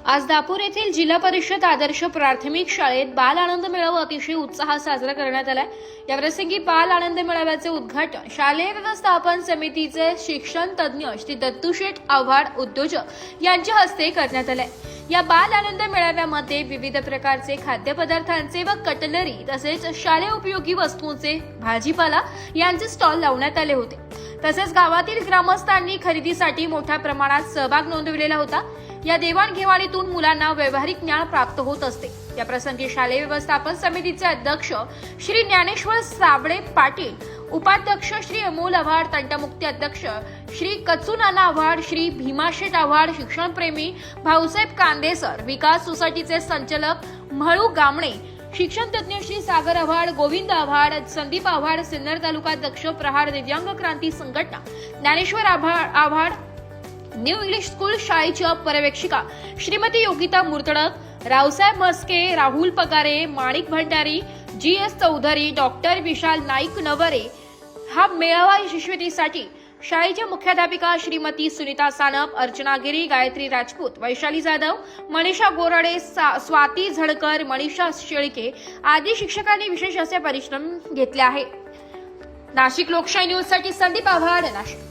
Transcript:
आज दापूर येथील जिल्हा परिषद आदर्श प्राथमिक शाळेत बाल आनंद मेळावा अतिशय उत्साहात साजरा करण्यात आलाय। या प्रसंगी बाल आनंद मेळाव्याचे उद्घाटन शालेय व्यवस्थापन समितीचे शिक्षण तज्ञ श्री दत्तूशेठ आव्हाड उद्योजक यांच्या हस्ते करण्यात आले। या बाल आनंद मेळाव्यामध्ये विविध प्रकारचे खाद्यपदार्थांचे व कटलरी तसेच शालेय उपयोगी वस्तूंचे भाजीपाला यांचे स्टॉल लावण्यात आले होते। तसेच गावातील ग्रामस्थांनी खरेदीसाठी मोठ्या प्रमाणात सहभाग नोंदविलेला होता। या देवाणघेवाणीतून मुलांना व्यावहारिक ज्ञान प्राप्त होत असते। या प्रसंगी शालेय व्यवस्थापन समितीचे अध्यक्ष श्री ज्ञानेश्वर साबळे पाटील, उपाध्यक्ष श्री अमोल आव्हाड, तंटमुक्ती अध्यक्ष श्री कचुनाना आव्हाड, श्री भीमाशेठ आव्हाड, शिक्षणप्रेमी भाऊसाहेब कांदेसर, विकास सोसायटीचे संचालक म्हाळू गामणे, शिक्षण तज्ञ श्री सागर आव्हाड, गोविंद आव्हाड, संदीप आव्हाड, सिन्नर तालुका अध्यक्ष प्रहार दिव्यांग क्रांती संघटना, Dnyaneshwar Awhad, new English school शाळेच्या पर्यवेक्षिका श्रीमती योगिता मुर्तडक, रावसाहेब मस्के, राहुल पगारे, माणिक भंडारी, जी.एस. चौधरी, डॉक्टर विशाल नाईक नवरे। हा मेळावा यशस्वीतेसाठी शाळेच्या मुख्याध्यापिका श्रीमती सुनीता सानप, अर्चना गिरी, गायत्री राजपूत, वैशाली जाधव, मनीषा गोराडे, स्वाती झडकर, मनीषा शेळके आदी शिक्षकांनी विशेष असे परिश्रम घेतले आहे। नाशिक लोकशाही न्यूज साठी संदीप आव्हाड, नाशिक।